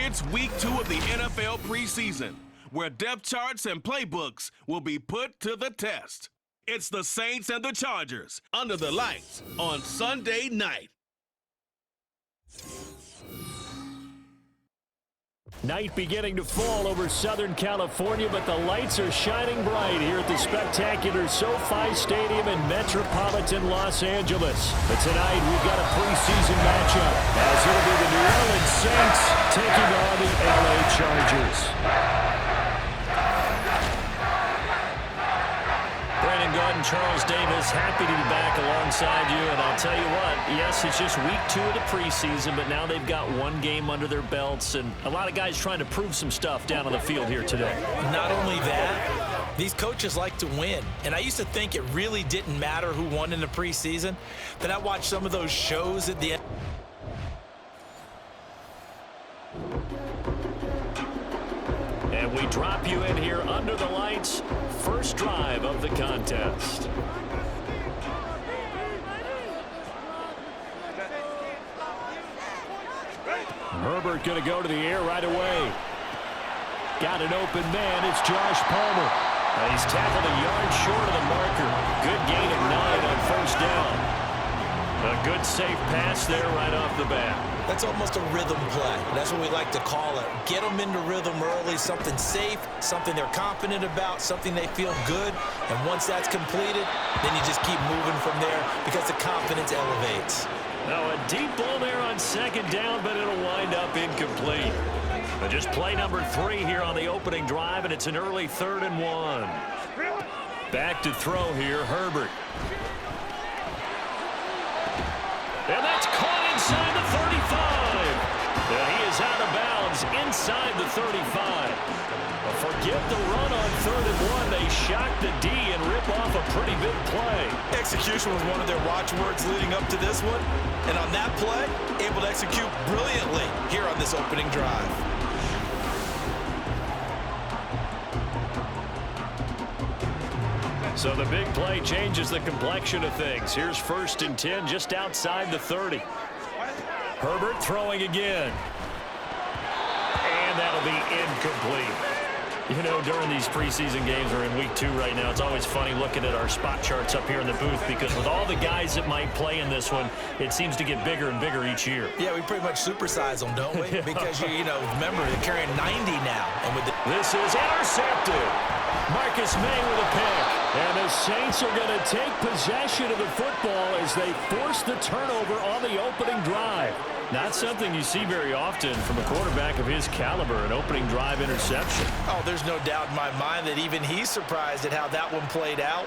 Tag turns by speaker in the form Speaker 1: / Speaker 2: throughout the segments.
Speaker 1: It's week 2 of the NFL preseason, where depth charts and playbooks will be put to the test. It's the Saints and the Chargers under the lights on Sunday night.
Speaker 2: Night beginning to fall over Southern California, but the lights are shining bright here at the spectacular Sofi Stadium in metropolitan Los Angeles. But tonight we've got a preseason matchup, as it'll be the New Orleans Saints taking on the LA Chargers. And Charles Davis, happy to be back alongside you, and I'll tell you what, yes, it's just week 2 of the preseason, but now they've got one game under their belts, and a lot of guys trying to prove some stuff down on the field here today.
Speaker 3: Not only that, these coaches like to win, and I used to think it really didn't matter who won in the preseason. Then I watched some of those shows at the end.
Speaker 2: And we drop you in here under the lights. First drive of the contest. Herbert going to go to the air right away. Got an open man. It's Josh Palmer. And he's tackled a yard short of the marker. Good gain of 9 on first down. A good safe pass there right off the bat.
Speaker 3: That's almost a rhythm play. That's what we like to call it. Get them into rhythm early, something safe, something they're confident about, something they feel good. And once that's completed, then you just keep moving from there because the confidence elevates.
Speaker 2: Now a deep ball there on second down, but it'll wind up incomplete. But just play number 3 here on the opening drive, and it's an early 3rd and 1. Back to throw here, Herbert. And that's caught inside the 35. And he is out of bounds inside the 35. But forget the run on 3rd and 1. They shock the D and rip off a pretty big play.
Speaker 3: Execution was one of their watchwords leading up to this one. And on that play, able to execute brilliantly here on this opening drive.
Speaker 2: So the big play changes the complexion of things. Here's 1st and 10 just outside the 30. Herbert throwing again. And that'll be incomplete. You know, during these preseason games, we're in week 2 right now, it's always funny looking at our spot charts up here in the booth because with all the guys that might play in this one, it seems to get bigger and bigger each year.
Speaker 3: Yeah, we pretty much supersize them, don't we? Because, you know, remember, they're carrying 90 now. And with
Speaker 2: this is intercepted. Marcus May with a pick. And the Saints are going to take possession of the football as they force the turnover on the opening drive. Not something you see very often from a quarterback of his caliber, an opening drive interception.
Speaker 3: Oh, there's no doubt in my mind that even he's surprised at how that one played out.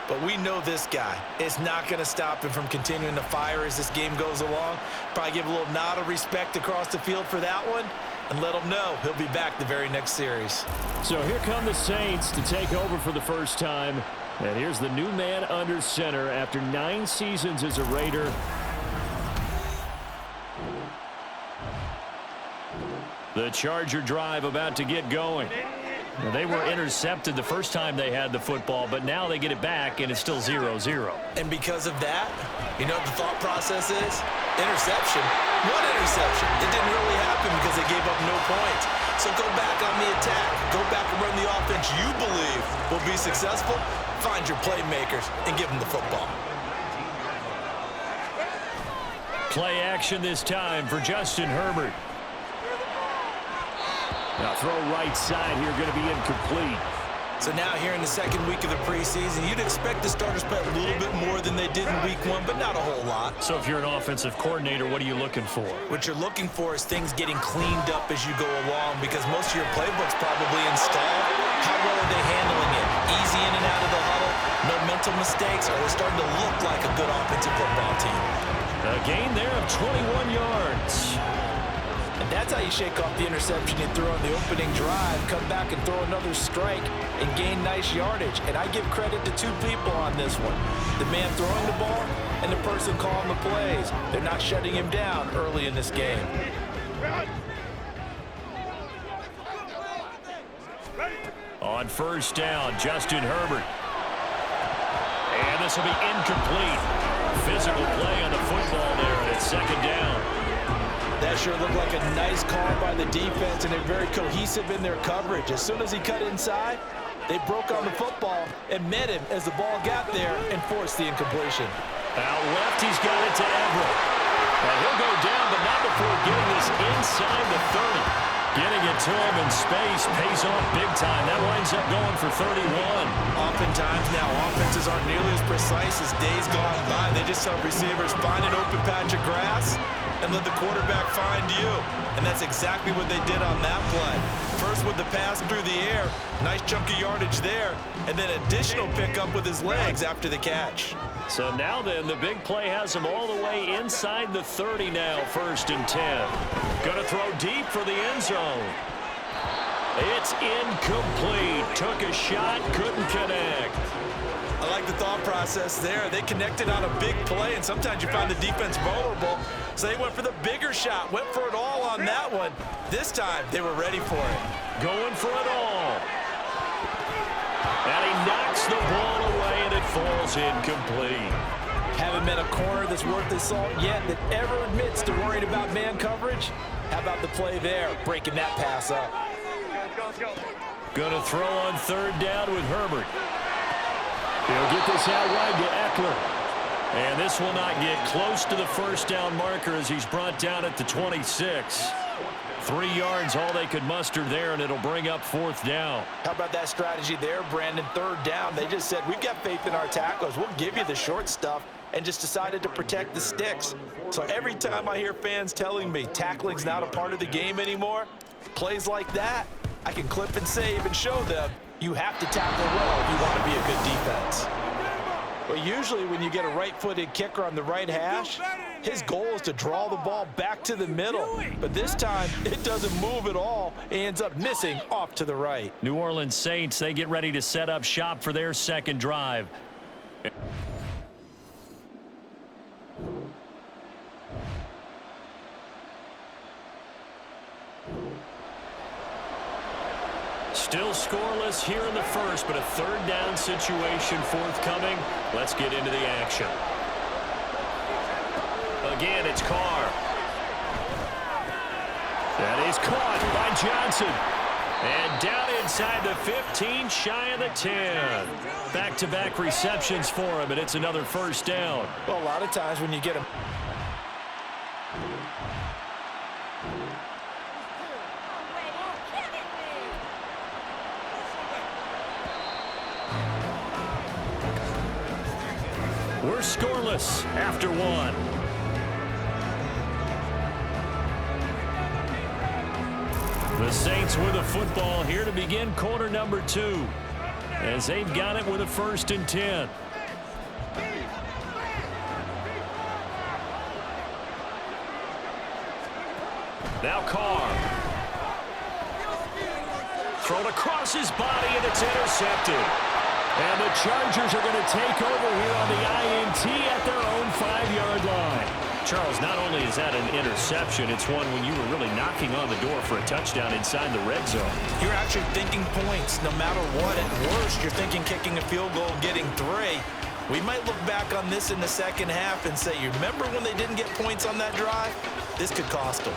Speaker 3: But we know this guy. It's not going to stop him from continuing to fire as this game goes along. Probably give a little nod of respect across the field for that one. And let him know he'll be back the very next series.
Speaker 2: So here come the Saints to take over for the first time. And here's the new man under center after 9 seasons as a Raider. The Charger drive about to get going. Now, they were intercepted the first time they had the football, but now they get it back, and it's still 0-0.
Speaker 3: And because of that, you know what the thought process is? Interception. What interception? It didn't really happen because they gave up no points. So go back on the attack. Go back and run the offense you believe will be successful. Find your playmakers and give them the football.
Speaker 2: Play action this time for Justin Herbert. Now throw right side here, going to be incomplete.
Speaker 3: So now here in the second week of the preseason, you'd expect the starters to play a little bit more than they did in week 1, but not a whole lot.
Speaker 2: So if you're an offensive coordinator, what are you looking for?
Speaker 3: What you're looking for is things getting cleaned up as you go along because most of your playbook's probably installed. How well are they handling it? Easy in and out of the huddle? No mental mistakes? Are they starting to look like a good offensive football team?
Speaker 2: A gain there of 21 yards.
Speaker 3: And that's how you shake off the interception you threw on the opening drive, come back and throw another strike and gain nice yardage. And I give credit to 2 people on this one. The man throwing the ball and the person calling the plays. They're not shutting him down early in this game.
Speaker 2: On first down, Justin Herbert. And this will be incomplete. Physical play on the football there, and it's second down.
Speaker 3: That sure looked like a nice call by the defense, and they're very cohesive in their coverage. As soon as he cut inside, they broke on the football and met him as the ball got there and forced the incompletion.
Speaker 2: Out left, he's got it to Everett. And he'll go down, but not before getting this inside the 30. Getting it to him in space pays off big time. That winds up going for 31.
Speaker 3: Oftentimes now, offenses aren't nearly as precise as days gone by. They just help receivers find an open patch of grass and let the quarterback find you. And that's exactly what they did on that play. First with the pass through the air, nice chunk of yardage there, and then additional pickup with his legs after the catch.
Speaker 2: So now then, the big play has him all the way inside the 30 now, 1st and 10. Going to throw deep for the end zone. It's incomplete. Took a shot, couldn't connect.
Speaker 3: I like the thought process there. They connected on a big play, and sometimes you find the defense vulnerable. So they went for the bigger shot, went for it all on that one. This time, they were ready for it.
Speaker 2: Going for it all. And he knocks the ball away, and it falls incomplete.
Speaker 3: Haven't met a corner that's worth his salt yet that ever admits to worrying about man coverage. How about the play there, breaking that pass up?
Speaker 2: Going to throw on 3rd down with Herbert. He'll get this out wide to Eckler. And this will not get close to the 1st down marker as he's brought down at the 26. 3 yards, all they could muster there, and it'll bring up 4th down.
Speaker 3: How about that strategy there, Brandon? 3rd down. They just said, we've got faith in our tacklers. We'll give you the short stuff, and just decided to protect the sticks. So every time I hear fans telling me tackling's not a part of the game anymore, plays like that, I can clip and save and show them you have to tackle well if you want to be a good defense. But usually when you get a right-footed kicker on the right hash, his goal is to draw the ball back to the middle. But this time, it doesn't move at all. He ends up missing off to the right.
Speaker 2: New Orleans Saints, they get ready to set up shop for their 2nd drive. Still scoreless here in the 1st, but a 3rd down situation forthcoming. Let's get into the action. Again, it's Carr. That is caught by Johnson. And down inside the 15, shy of the 10. Back-to-back receptions for him, and it's another 1st down.
Speaker 3: Well, a lot of times when you get him.
Speaker 2: We're scoreless after 1. The Saints with a football here to begin quarter number 2. As they've got it with a 1st and 10. Now Carr. Thrown across his body, and it's intercepted. And the Chargers are going to take over here on the INT at their own 5-yard line. Charles, not only is that an interception, it's one when you were really knocking on the door for a touchdown inside the red zone.
Speaker 3: You're actually thinking points no matter what. At worst, you're thinking kicking a field goal and getting 3. We might look back on this in the 2nd half and say, you remember when they didn't get points on that drive? This could cost them.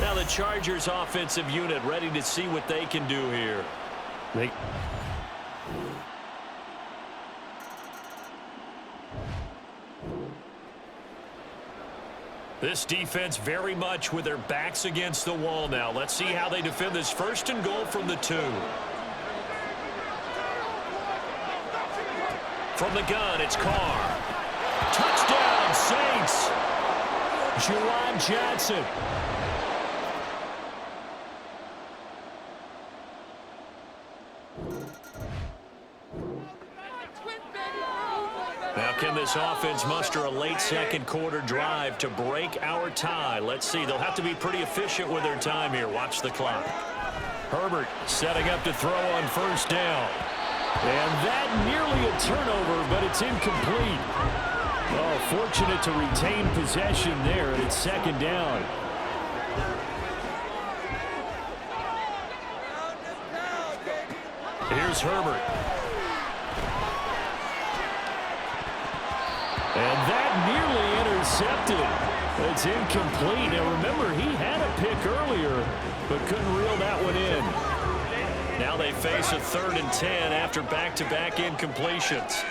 Speaker 2: Now the Chargers offensive unit ready to see what they can do here. This defense very much with their backs against the wall now. Let's see how they defend this 1st and goal from the 2. From the gun, it's Carr. Touchdown, Saints. Juwan Johnson. Now can this offense muster a late 2nd quarter drive to break our tie? Let's see. They'll have to be pretty efficient with their time here. Watch the clock. Herbert setting up to throw on 1st down. And that nearly a turnover, but it's incomplete. Oh, fortunate to retain possession there, and it's 2nd down. Here's Herbert. And that nearly intercepted. It's incomplete. Now remember, he had a pick earlier, but couldn't reel that one in. Now they face a 3rd and 10 after back-to-back incompletions.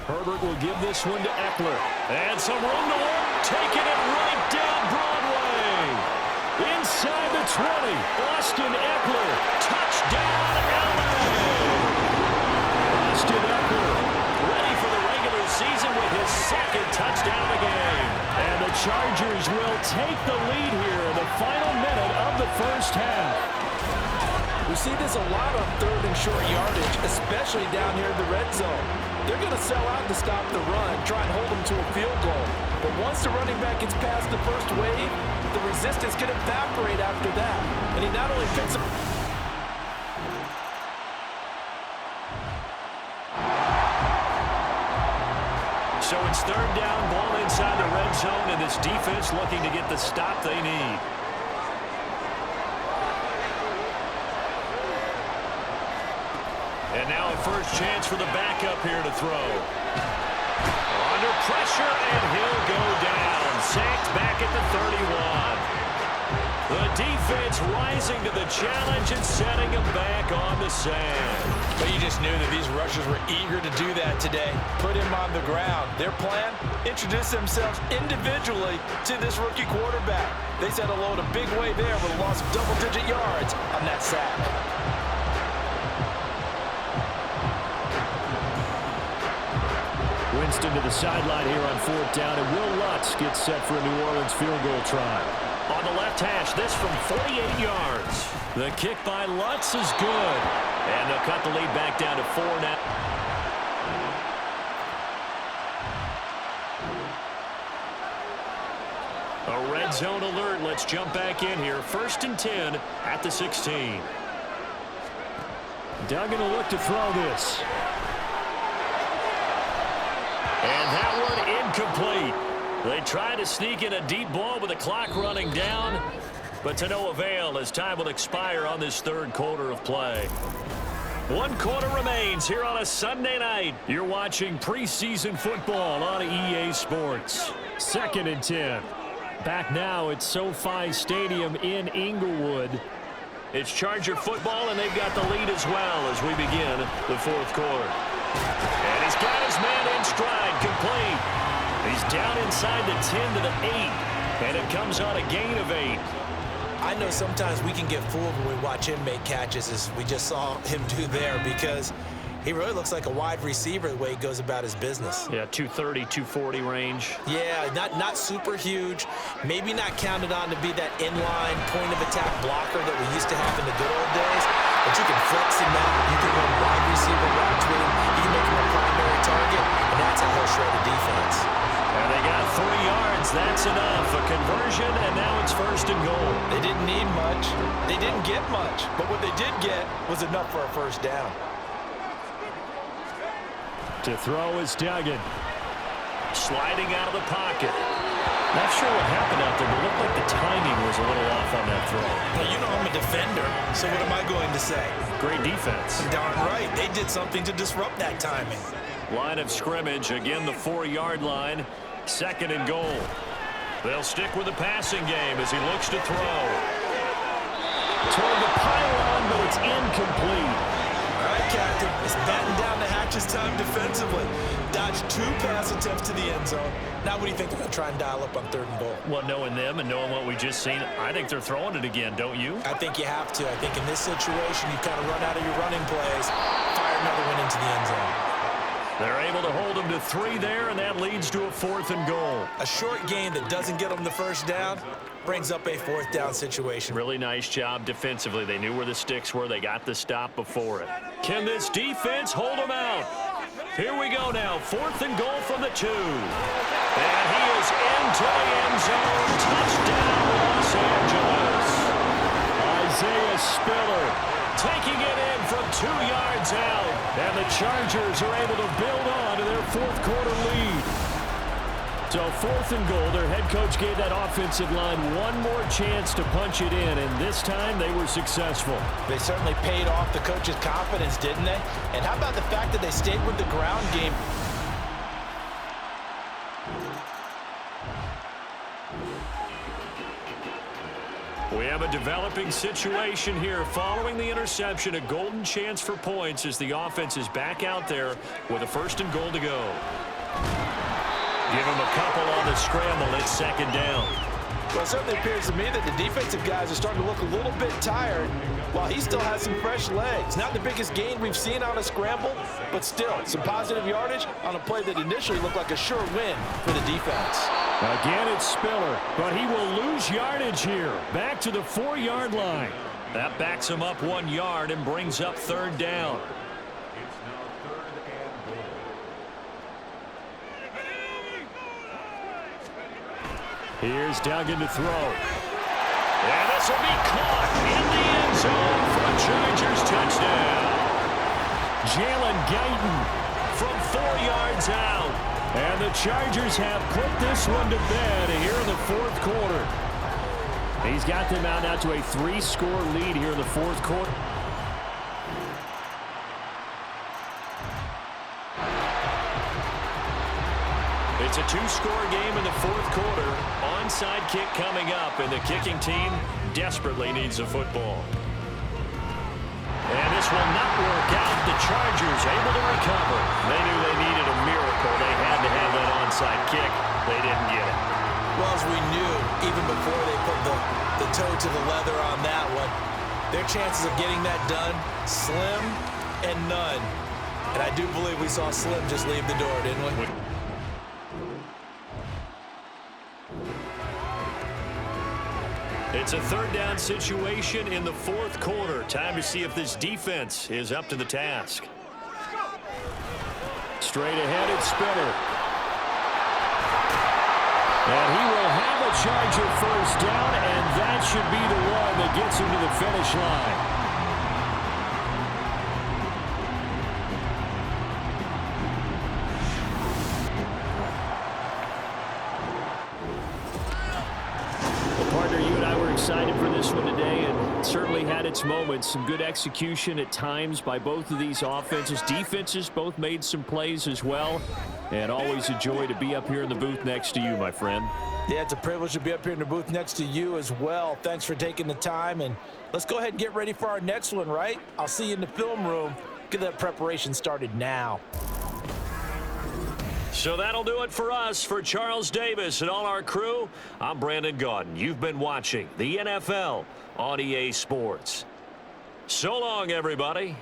Speaker 2: Herbert will give this one to Eckler. And some room to work, taking it right down Broadway. Inside the 20, Austin Eckler. Touchdown, LA! Austin Eckler ready for the regular season with his 2nd touchdown of the game. And the Chargers will take the lead here in the final minute of the first half.
Speaker 3: We see this a lot on 3rd and short yardage, especially down here in the red zone. They're going to sell out to stop the run, try and hold them to a field goal. But once the running back gets past the first wave, the resistance can evaporate after that. And he not only picks up...
Speaker 2: So it's 3rd down, ball inside the red zone, and this defense looking to get the stop they need. And now a first chance for the backup here to throw. Under pressure, and he'll go down. Sacked back at the 31. The defense rising to the challenge and setting him back on the sand.
Speaker 3: But you just knew that these rushers were eager to do that today. Put him on the ground. Their plan? Introduce themselves individually to this rookie quarterback. They said hello to big way there with a loss of double-digit yards on that sack.
Speaker 2: Winston to the sideline here on 4th down, and Will Lutz gets set for a New Orleans field goal try. On the left hash, this from 48 yards. The kick by Lutz is good. And they'll cut the lead back down to 4 now. A red zone alert. Let's jump back in here. 1st and 10 at the 16. Duggan will look to throw this. And that one incomplete. They try to sneak in a deep ball with the clock running down, but to no avail as time will expire on this 3rd quarter of play. 1 quarter remains here on a Sunday night. You're watching preseason football on EA Sports. 2nd and 10. Back now at SoFi Stadium in Inglewood. It's Charger football, and they've got the lead as well as we begin the 4th quarter. And he's got his man in stride, complete. He's down inside the 10 to the 8, and it comes on a gain of 8.
Speaker 3: I know sometimes we can get fooled when we watch him make catches, as we just saw him do there, because he really looks like a wide receiver the way he goes about his business.
Speaker 2: Yeah, 230, 240 range.
Speaker 3: Yeah, not super huge. Maybe not counted on to be that inline point-of-attack blocker that we used to have in the good old days. But you can flex him out. You can run wide receiver routes with him. You can make him a primary target, and that's how he'll shred the defense.
Speaker 2: And they got 3 yards. That's enough. A conversion, and now it's 1st and goal.
Speaker 3: They didn't need much. They didn't get much. But what they did get was enough for a 1st down.
Speaker 2: To throw is Duggan. Sliding out of the pocket. Not sure what happened out there, but it looked like the timing was a little off on that throw.
Speaker 3: Well, you know I'm a defender, so what am I going to say?
Speaker 2: Great defense.
Speaker 3: Darn right. They did something to disrupt that timing.
Speaker 2: Line of scrimmage, again the 4-yard line. 2nd and goal. They'll stick with the passing game as he looks to throw. Toward the pylon, but it's incomplete.
Speaker 3: All right, Captain. It's batten down the hatches time defensively. Dodged 2 pass attempts to the end zone. Now what do you think they're going to try and dial up on 3rd and goal?
Speaker 2: Well, knowing them and knowing what we just seen, I think they're throwing it again, don't you?
Speaker 3: I think you have to. I think in this situation, you kind of run out of your running plays, fire another one into the end zone.
Speaker 2: They're able to hold them to 3 there, and that leads to a 4th and goal.
Speaker 3: A short gain that doesn't get them the 1st down brings up a 4th down situation.
Speaker 2: Really nice job defensively. They knew where the sticks were. They got the stop before it. Can this defense hold them out? Here we go now. 4th and goal from the 2. And he is into the end zone. Touchdown, Los Angeles. Isaiah Spiller taking it in from 2 yards out. And the Chargers are able to build on to their 4th quarter lead. So 4th and goal, their head coach gave that offensive line one more chance to punch it in, and this time they were successful.
Speaker 3: They certainly paid off the coach's confidence, didn't they? And how about the fact that they stayed with the ground game?
Speaker 2: Yeah, a developing situation here. Following the interception, a golden chance for points as the offense is back out there with a 1st and goal to go. Give him a couple on the scramble. It's 2nd down.
Speaker 3: Well, it certainly appears to me that the defensive guys are starting to look a little bit tired while he still has some fresh legs. Not the biggest gain we've seen on a scramble, but still some positive yardage on a play that initially looked like a sure win for the defense.
Speaker 2: Again, it's Spiller, but he will lose yardage here. Back to the 4-yard line. That backs him up 1 yard and brings up 3rd down. Here's Duggan to throw. And this will be caught in the end zone for a Chargers touchdown. Jalen Guyton from 4 yards out. And the Chargers have put this one to bed here in the 4th quarter. He's got them out now to a 3-score lead here in the 4th quarter. It's a 2-score game in the 4th quarter. Onside kick coming up, and the kicking team desperately needs a football. And this will not work out. The Chargers able to recover. They knew they needed a miracle. They had to have that onside kick. They didn't get it.
Speaker 3: Well, as we knew, even before they put the toe to the leather on that one, their chances of getting that done, slim and none. And I do believe we saw Slim just leave the door, didn't we?
Speaker 2: It's a 3rd down situation in the 4th quarter. Time to see if this defense is up to the task. Straight ahead, it's Spiller. And he will have a Charger 1st down, and that should be the one that gets him to the finish line. Excited for this one today, and certainly had its moments. Some good execution at times by both of these offenses. Defenses both made some plays as well, and always a joy to be up here in the booth next to you, my friend.
Speaker 3: Yeah, it's a privilege to be up here in the booth next to you as well. Thanks for taking the time, and let's go ahead and get ready for our next one, right? I'll see you in the film room. Get that preparation started now.
Speaker 2: So that'll do it for us. For Charles Davis and all our crew, I'm Brandon Gaudin. You've been watching the NFL on EA Sports. So long, everybody.